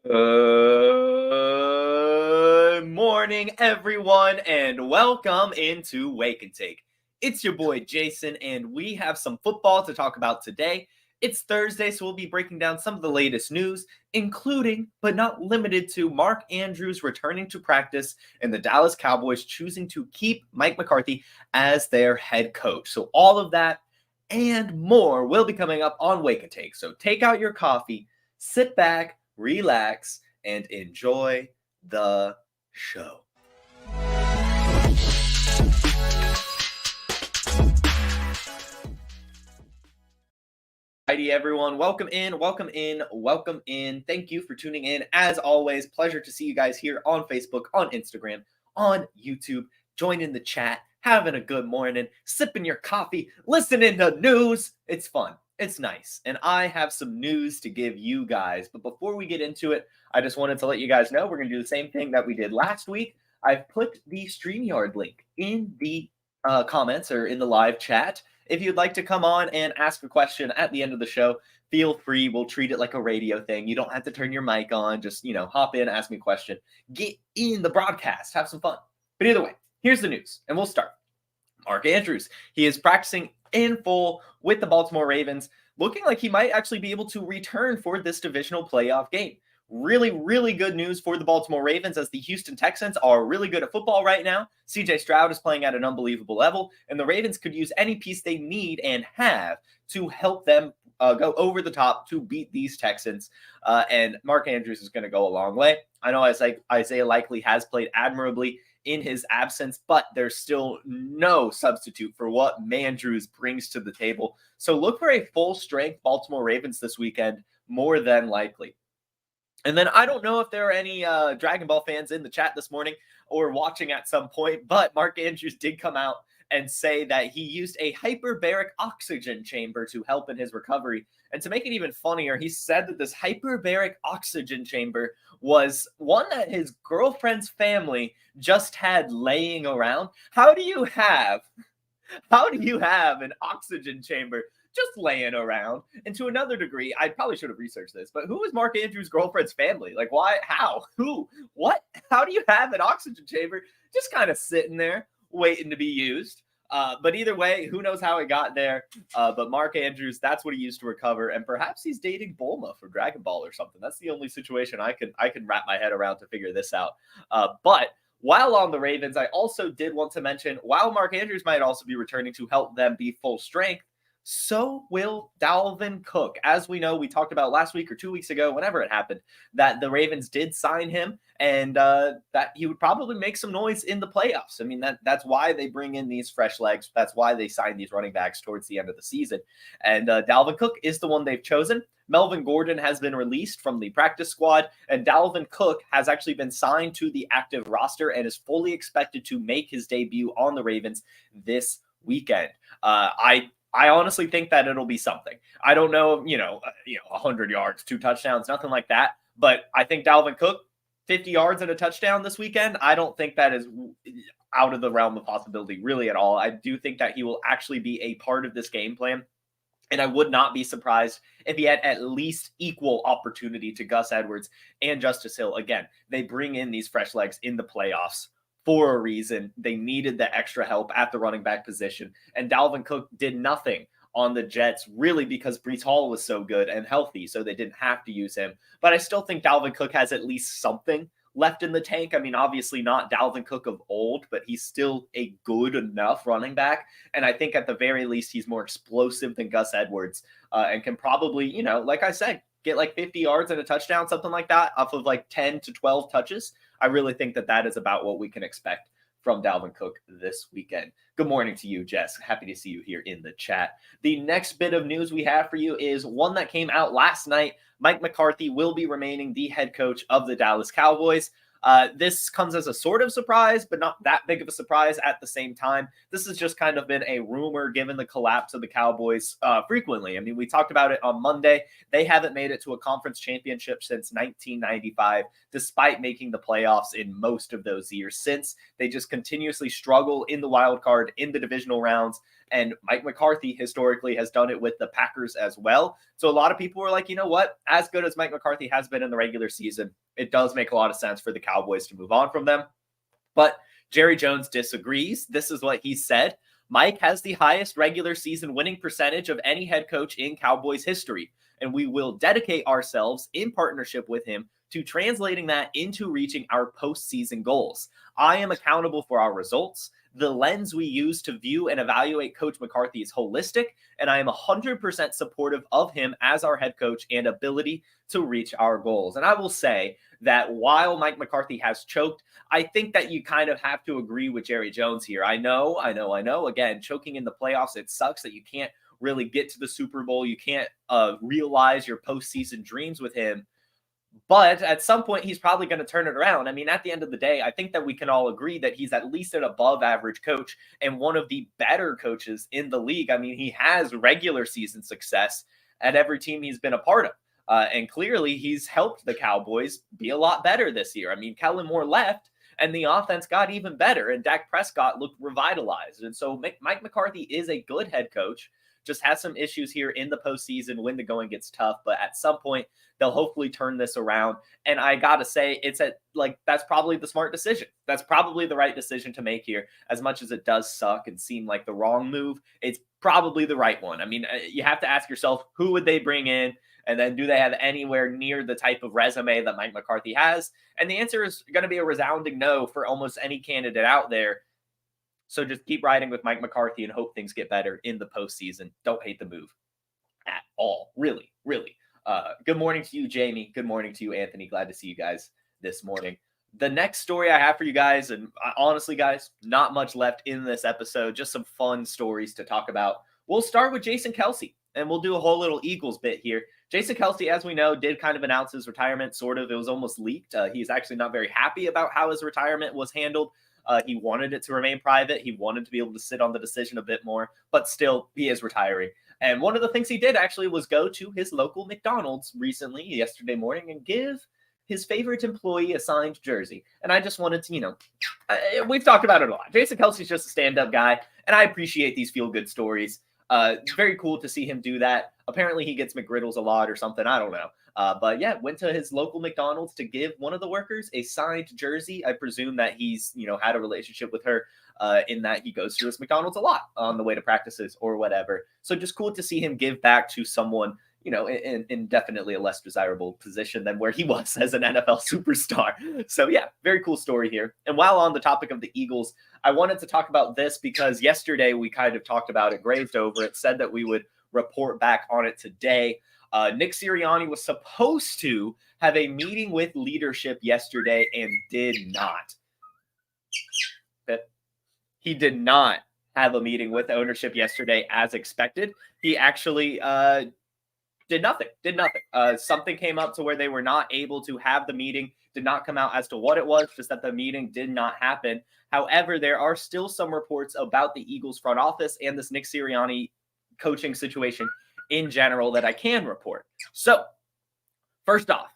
Good morning, everyone, and welcome into Wake and Take. It's your boy Jason, and we have some football to talk about today. It's Thursday, so we'll be breaking down some of the latest news, including, but not limited to, Mark Andrews returning to practice and the Dallas Cowboys choosing to keep Mike McCarthy as their head coach. So all of that and more will be coming up on Wake and Take. So take out your coffee, sit back, relax, and enjoy the show. Alrighty, everyone. Welcome in, welcome in, welcome in. Thank you for tuning in. As always, pleasure to see you guys here on Facebook, on Instagram, on YouTube. Join in the chat, having a good morning, sipping your coffee, listening to news. It's fun. It's nice. And I have some news to give you guys. But before we get into it, I just wanted to let you guys know we're going to do the same thing that we did last week. I've put the StreamYard link in the comments or in the live chat. If you'd like to come on and ask a question at the end of the show, feel free. We'll treat it like a radio thing. You don't have to turn your mic on. Just, hop in, ask me a question. Get in the broadcast. Have some fun. But either way, here's the news, and we'll start. Mark Andrews. He is practicing in full with the Baltimore Ravens, looking like he might actually be able to return for this divisional playoff game. Really, really good news for the Baltimore Ravens, as the Houston Texans are really good at football right now. CJ Stroud is playing at an unbelievable level, and the Ravens could use any piece they need and have to help them go over the top to beat these Texans. And Mark Andrews is going to go a long way. I know Isaiah Likely has played admirably in his absence, but there's still no substitute for what Mandrews brings to the table. So look for a full-strength Baltimore Ravens this weekend, more than likely. And then I don't know if there are any Dragon Ball fans in the chat this morning or watching at some point, but Mark Andrews did come out and say that he used a hyperbaric oxygen chamber to help in his recovery. And to make it even funnier, he said that this hyperbaric oxygen chamber was one that his girlfriend's family just had laying around. How do you have an oxygen chamber just laying around? And to another degree, I probably should have researched this, but who is Mark Andrews' girlfriend's family? Like, why? How? Who? What? How do you have an oxygen chamber just kind of sitting there waiting to be used? But either way, who knows how it got there? But Mark Andrews, that's what he used to recover, and perhaps he's dating Bulma from Dragon Ball or something. That's the only situation I can wrap my head around to figure this out. But while on the Ravens, I also did want to mention, while Mark Andrews might also be returning to help them be full strength, so will Dalvin Cook. As we know, we talked about last week or 2 weeks ago, whenever it happened, that the Ravens did sign him, and that he would probably make some noise in the playoffs. I mean, that's why they bring in these fresh legs. That's why they sign these running backs towards the end of the season. And Dalvin Cook is the one they've chosen. Melvin Gordon has been released from the practice squad, and Dalvin Cook has actually been signed to the active roster and is fully expected to make his debut on the Ravens this weekend. I honestly think that it'll be something. I don't know, 100 yards, 2 touchdowns, nothing like that. But I think Dalvin Cook, 50 yards and a touchdown this weekend, I don't think that is out of the realm of possibility really at all. I do think that he will actually be a part of this game plan. And I would not be surprised if he had at least equal opportunity to Gus Edwards and Justice Hill. Again, they bring in these fresh legs in the playoffs for a reason. They needed the extra help at the running back position. And Dalvin Cook did nothing on the Jets, really, because Breece Hall was so good and healthy, so they didn't have to use him. But I still think Dalvin Cook has at least something left in the tank. I mean, obviously not Dalvin Cook of old, but he's still a good enough running back. And I think at the very least, he's more explosive than Gus Edwards, and can probably, like I said, get like 50 yards and a touchdown, something like that, off of like 10 to 12 touches. I really think that is about what we can expect from Dalvin Cook this weekend. Good morning to you, Jess. Happy to see you here in the chat. The next bit of news we have for you is one that came out last night. Mike McCarthy will be remaining the head coach of the Dallas Cowboys. This comes as a sort of surprise, but not that big of a surprise at the same time. This has just kind of been a rumor given the collapse of the Cowboys frequently. I mean, we talked about it on Monday. They haven't made it to a conference championship since 1995, despite making the playoffs in most of those years since. They just continuously struggle in the wild card, in the divisional rounds, And Mike McCarthy historically has done it with the Packers as well. So a lot of people were like, you know what? As good as Mike McCarthy has been in the regular season, it does make a lot of sense for the Cowboys to move on from them. But Jerry Jones disagrees. This is what he said. Mike has the highest regular season winning percentage of any head coach in Cowboys history, and we will dedicate ourselves in partnership with him to translating that into reaching our postseason goals. I am accountable for our results. The lens we use to view and evaluate Coach McCarthy is holistic, and I am 100% supportive of him as our head coach and ability to reach our goals. And I will say that while Mike McCarthy has choked, I think that you kind of have to agree with Jerry Jones here. I know. Again, choking in the playoffs, it sucks that you can't really get to the Super Bowl. You can't realize your postseason dreams with him. But at some point, he's probably going to turn it around. I mean, at the end of the day, I think that we can all agree that he's at least an above average coach and one of the better coaches in the league. I mean, he has regular season success at every team he's been a part of. And clearly, he's helped the Cowboys be a lot better this year. I mean, Kellen Moore left, and the offense got even better, and Dak Prescott looked revitalized. And so Mike McCarthy is a good head coach, just has some issues here in the postseason when the going gets tough. But at some point, they'll hopefully turn this around. And I got to say, that's probably the smart decision. That's probably the right decision to make here. As much as it does suck and seem like the wrong move, it's probably the right one. I mean, you have to ask yourself, who would they bring in? And then do they have anywhere near the type of resume that Mike McCarthy has? And the answer is going to be a resounding no for almost any candidate out there. So just keep riding with Mike McCarthy and hope things get better in the postseason. Don't hate the move at all. Really, really. Good morning to you, Jamie. Good morning to you, Anthony. Glad to see you guys this morning. The next story I have for you guys, and honestly, guys, not much left in this episode, just some fun stories to talk about. We'll start with Jason Kelce, and we'll do a whole little Eagles bit here. Jason Kelce, as we know, did kind of announce his retirement, sort of. It was almost leaked. He's actually not very happy about how his retirement was handled. He wanted it to remain private. He wanted to be able to sit on the decision a bit more, but still, he is retiring. And one of the things he did actually was go to his local McDonald's recently, yesterday morning, and give his favorite employee a signed jersey. And I just wanted to, we've talked about it a lot. Jason Kelce's just a stand-up guy, and I appreciate these feel-good stories. Very cool to see him do that. Apparently he gets McGriddles a lot or something. I don't know. But yeah, went to his local McDonald's to give one of the workers a signed jersey. I presume that he's, had a relationship with her in that he goes to this McDonald's a lot on the way to practices or whatever. So just cool to see him give back to someone, in definitely a less desirable position than where he was as an NFL superstar. So yeah, very cool story here. And while on the topic of the Eagles, I wanted to talk about this because yesterday we kind of talked about it, grazed over it, said that we would report back on it today. Nick Sirianni was supposed to have a meeting with leadership yesterday and did not. He did not have a meeting with ownership yesterday as expected. He actually did nothing. Something came up to where they were not able to have the meeting. Did not come out as to what it was, just that the meeting did not happen. However, there are still some reports about the Eagles front office and this Nick Sirianni coaching situation in general that I can report. So, first off,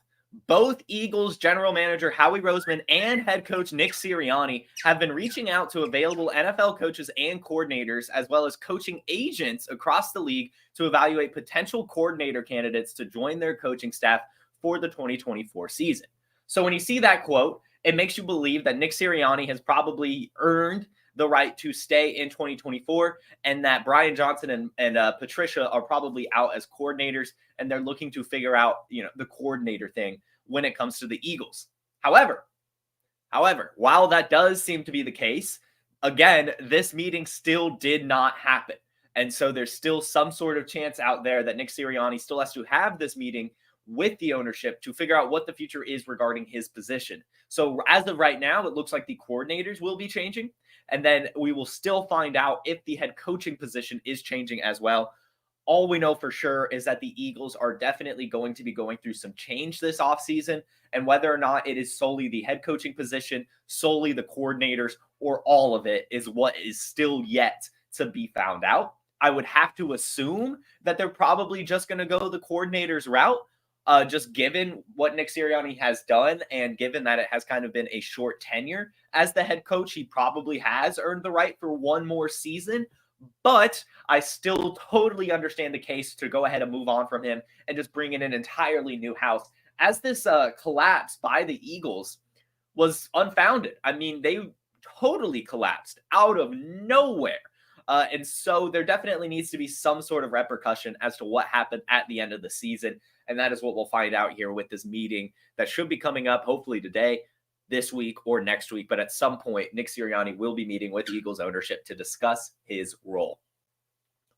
both Eagles general manager Howie Roseman and head coach Nick Sirianni have been reaching out to available NFL coaches and coordinators, as well as coaching agents across the league to evaluate potential coordinator candidates to join their coaching staff for the 2024 season. So when you see that quote, it makes you believe that Nick Sirianni has probably earned the right to stay in 2024, and that Brian Johnson and Patricia are probably out as coordinators, and they're looking to figure out, the coordinator thing when it comes to the Eagles. However, while that does seem to be the case, again, this meeting still did not happen. And so there's still some sort of chance out there that Nick Sirianni still has to have this meeting with the ownership to figure out what the future is regarding his position. So as of right now, it looks like the coordinators will be changing. And then we will still find out if the head coaching position is changing as well. All we know for sure is that the Eagles are definitely going to be going through some change this offseason. And whether or not it is solely the head coaching position, solely the coordinators, or all of it is what is still yet to be found out. I would have to assume that they're probably just going to go the coordinators route. Just given what Nick Sirianni has done and given that it has kind of been a short tenure as the head coach, he probably has earned the right for one more season. But I still totally understand the case to go ahead and move on from him and just bring in an entirely new house. As this collapse by the Eagles was unfounded. I mean, they totally collapsed out of nowhere. And so there definitely needs to be some sort of repercussion as to what happened at the end of the season. And that is what we'll find out here with this meeting that should be coming up hopefully today, this week, or next week. But at some point, Nick Sirianni will be meeting with Eagles ownership to discuss his role.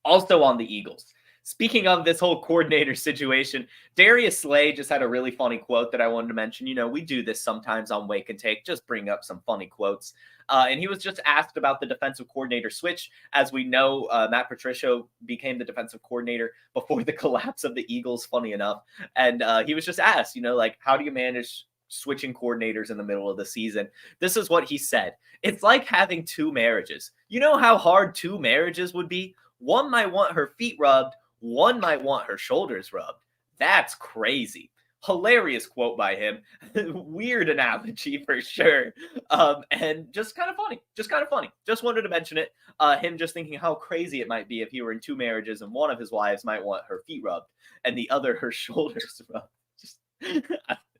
Also on the Eagles, speaking of this whole coordinator situation, Darius Slay just had a really funny quote that I wanted to mention. You know, we do this sometimes on Wake and Take, just bring up some funny quotes. And he was just asked about the defensive coordinator switch. As we know, Matt Patricia became the defensive coordinator before the collapse of the Eagles, funny enough. And he was just asked, you know, like, how do you manage switching coordinators in the middle of the season? This is what he said. It's like having two marriages. You know how hard two marriages would be? One might want her feet rubbed. One might want her shoulders rubbed. That's crazy. Hilarious quote by him. Weird analogy for sure. And just kind of funny. Just wanted to mention it. Him just thinking how crazy it might be if he were in two marriages and one of his wives might want her feet rubbed and the other her shoulders rubbed.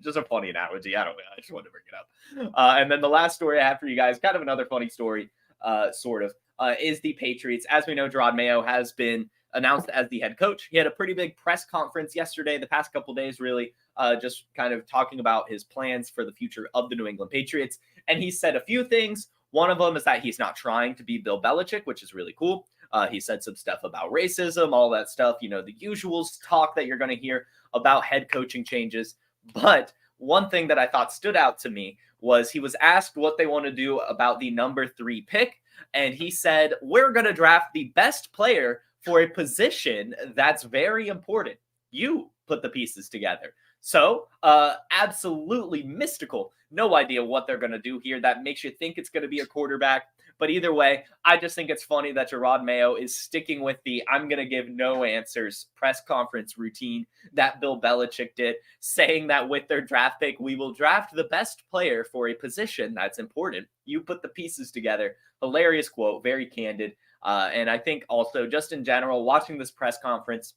Just a funny analogy. I just wanted to bring it up. And then the last story I have for you guys, kind of another funny story, sort of, is the Patriots. As we know, Jerod Mayo has been announced as the head coach. He had a pretty big press conference yesterday, the past couple days, really, just kind of talking about his plans for the future of the New England Patriots. And he said a few things. One of them is that he's not trying to be Bill Belichick, which is really cool. He said some stuff about racism, all that stuff, you know, the usual talk that you're going to hear about head coaching changes. But one thing that I thought stood out to me was he was asked what they want to do about the number 3 pick. And he said, we're going to draft the best player for a position that's very important. You put the pieces together. So absolutely mystical. No idea what they're going to do here. That makes you think it's going to be a quarterback. But either way, I just think it's funny that Jerod Mayo is sticking with the I'm going to give no answers press conference routine that Bill Belichick did, saying that with their draft pick, we will draft the best player for a position that's important. You put the pieces together. Hilarious quote, very candid. And I think also just in general, watching this press conference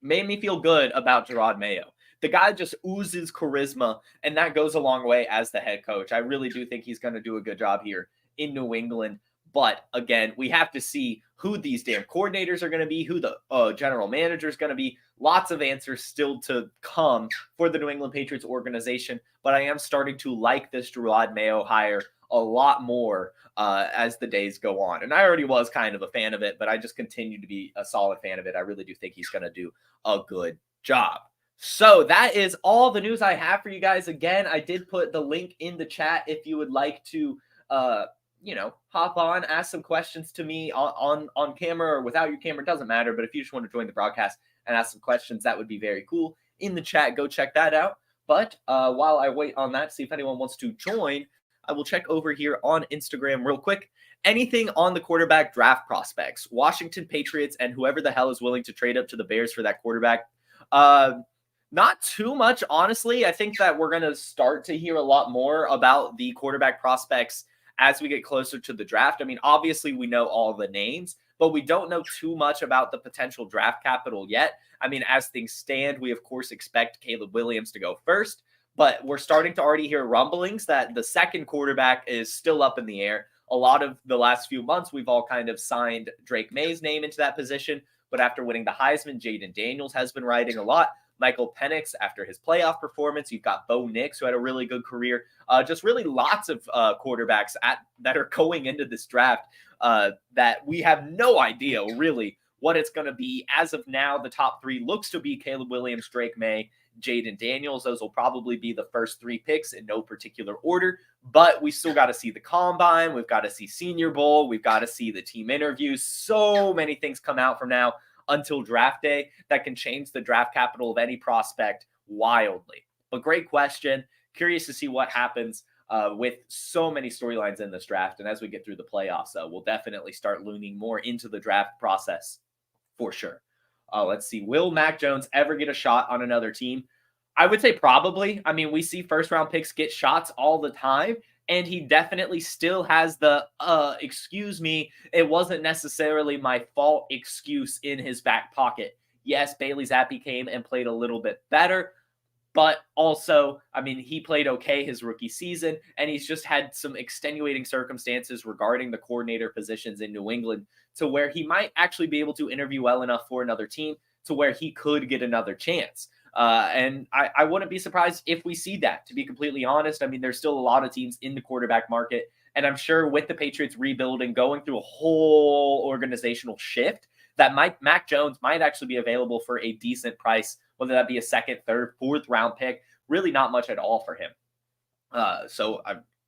made me feel good about Jerod Mayo. The guy just oozes charisma, and that goes a long way as the head coach. I really do think he's going to do a good job here in New England. But again, we have to see who these damn coordinators are going to be, who the general manager is going to be. Lots of answers still to come for the New England Patriots organization. But I am starting to like this Jerod Mayo hire a lot more as the days go on. And I already was kind of a fan of it, but I just continue to be a solid fan of it. I really do think he's going to do a good job. So that is all the news I have for you guys. Again, I did put the link in the chat if you would like to hop on, ask some questions to me on camera or without your camera, doesn't matter. But if you just want to join the broadcast and ask some questions, that would be very cool. In the chat, go check that out. But while I wait on that, see if anyone wants to join, I will check over here on Instagram real quick. Anything on the quarterback draft prospects, Washington Patriots, and whoever the hell is willing to trade up to the Bears for that quarterback. Not too much, honestly. I think that we're going to start to hear a lot more about the quarterback prospects as we get closer to the draft. I mean, obviously we know all the names, but we don't know too much about the potential draft capital yet. I mean, as things stand, we of course expect Caleb Williams to go first, but we're starting to already hear rumblings that the second quarterback is still up in the air. A lot of the last few months, we've all kind of signed Drake May's name into that position, but after winning the Heisman, Jaden Daniels has been riding a lot. Michael Penix after his playoff performance. You've got Bo Nix, who had a really good career. Just really lots of quarterbacks that are going into this draft that we have no idea really what it's going to be. As of now, the top 3 looks to be Caleb Williams, Drake May, Jaden Daniels. Those will probably be the first 3 picks in no particular order. But we still got to see the combine. We've got to see Senior Bowl. We've got to see the team interviews. So many things come out from now until draft day that can change the draft capital of any prospect wildly. But great question. Curious to see what happens with so many storylines in this draft. And as we get through the playoffs, we'll definitely start leaning more into the draft process for sure. Let's see. Will Mac Jones ever get a shot on another team? I would say probably. I mean, we see first round picks get shots all the time. And he definitely still has the, excuse me, it wasn't necessarily my fault excuse in his back pocket. Yes, Bailey Zappi came and played a little bit better, but also, I mean, he played okay his rookie season, and he's just had some extenuating circumstances regarding the coordinator positions in New England to where he might actually be able to interview well enough for another team to where he could get another chance. And I wouldn't be surprised if we see that, to be completely honest. I mean, there's still a lot of teams in the quarterback market. And I'm sure with the Patriots rebuilding, going through a whole organizational shift, that Mac Jones might actually be available for a decent price, whether that be a second, third, fourth round pick. Really not much at all for him. So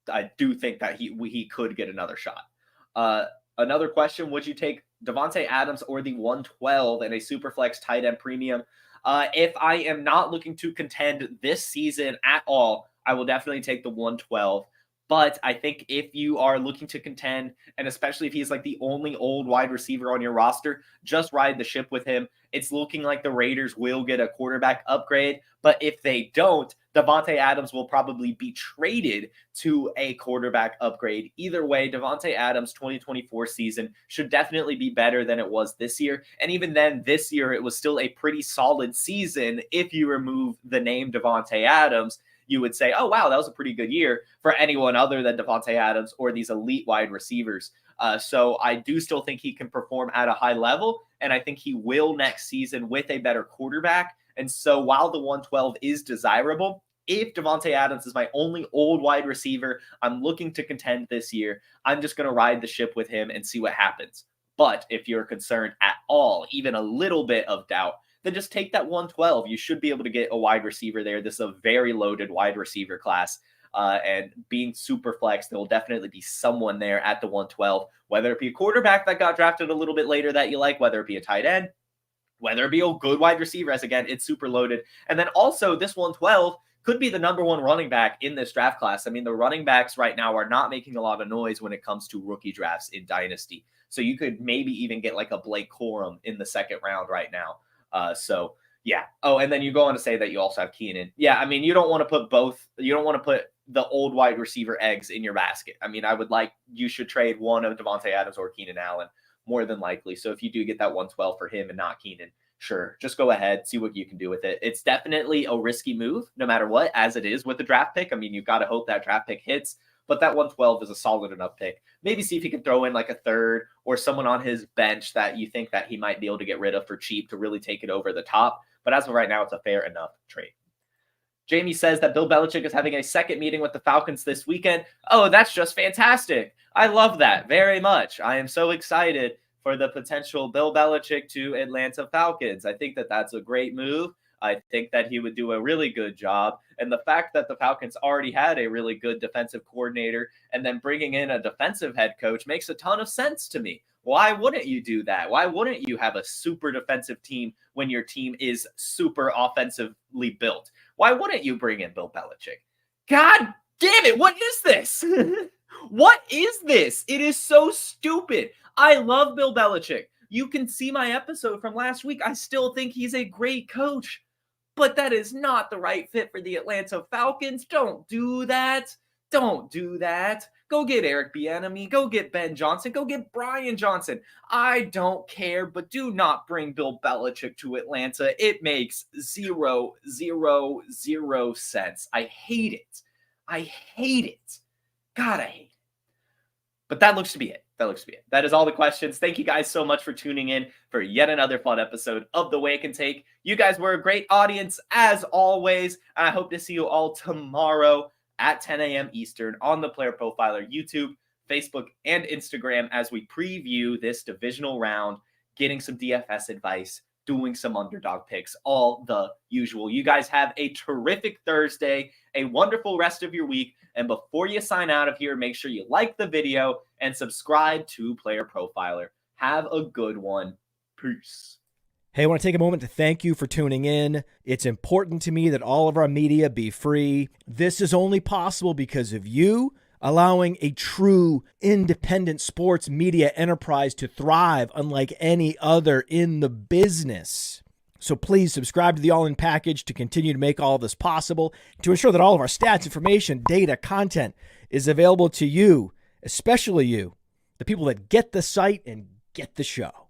I do think that he could get another shot. Another question, would you take Davante Adams or the 112 and a Superflex tight end premium? If I am not looking to contend this season at all, I will definitely take the 112. But I think if you are looking to contend, and especially if he's like the only old wide receiver on your roster, just ride the ship with him. It's looking like the Raiders will get a quarterback upgrade. But if they don't, Davante Adams will probably be traded to a quarterback upgrade. Either way, Davante Adams' 2024 season should definitely be better than it was this year. And even then, this year, it was still a pretty solid season. If you remove the name Davante Adams, you would say, oh, wow, that was a pretty good year for anyone other than Davante Adams or these elite wide receivers. So I do still think he can perform at a high level, and I think he will next season with a better quarterback. And so while the 112 is desirable, if Davante Adams is my only old wide receiver, I'm looking to contend this year, I'm just going to ride the ship with him and see what happens. But if you're concerned at all, even a little bit of doubt, then just take that 112. You should be able to get a wide receiver there. This is a very loaded wide receiver class. And being super flex, there will definitely be someone there at the 112, whether it be a quarterback that got drafted a little bit later that you like, whether it be a tight end, whether it be a good wide receiver, as again, it's super loaded. And then also this 112 could be the number one running back in this draft class. I mean, the running backs right now are not making a lot of noise when it comes to rookie drafts in Dynasty. So you could maybe even get like a Blake Corum in the second round right now. So yeah. Oh, and then you go on to say that you also have Keenan. Yeah, I mean, you don't want to put both. You don't want to put the old wide receiver eggs in your basket. I mean, you should trade one of Davante Adams or Keenan Allen more than likely. So if you do get that 112 for him and not Keenan, sure, just go ahead, see what you can do with it. It's definitely a risky move, no matter what, as it is with the draft pick. I mean, you've got to hope that draft pick hits, but that 112 is a solid enough pick. Maybe see if he can throw in like a third or someone on his bench that you think that he might be able to get rid of for cheap to really take it over the top. But as of right now, it's a fair enough trade. Jamie says that Bill Belichick is having a second meeting with the Falcons this weekend. Oh, that's just fantastic. I love that very much. I am so excited for the potential Bill Belichick to Atlanta Falcons. I think that that's a great move. I think that he would do a really good job. And the fact that the Falcons already had a really good defensive coordinator and then bringing in a defensive head coach makes a ton of sense to me. Why wouldn't you do that? Why wouldn't you have a super defensive team when your team is super offensively built? Why wouldn't you bring in Bill Belichick? God damn it. What is this? What is this? It is so stupid. I love Bill Belichick. You can see my episode from last week. I still think he's a great coach, but that is not the right fit for the Atlanta Falcons. Don't do that. Don't do that. Go get Eric Bieniemy. Go get Ben Johnson. Go get Brian Johnson. I don't care, but do not bring Bill Belichick to Atlanta. It makes zero sense. I hate it. I hate it. God, I hate it. But that looks to be it. That is all the questions. Thank you guys so much for tuning in for yet another fun episode of The Way It Can Take. You guys were a great audience as always. And I hope to see you all tomorrow at 10 a.m. Eastern on the Player Profiler YouTube, Facebook, and Instagram as we preview this divisional round, getting some DFS advice, doing some underdog picks, all the usual. You guys have a terrific Thursday, a wonderful rest of your week. And before you sign out of here, make sure you like the video and subscribe to Player Profiler. Have a good one. Peace. Hey, I want to take a moment to thank you for tuning in. It's important to me that all of our media be free. This is only possible because of you allowing a true independent sports media enterprise to thrive unlike any other in the business. So please subscribe to the All In package to continue to make all of this possible, to ensure that all of our stats, information, data, content is available to you, especially you, the people that get the site and get the show.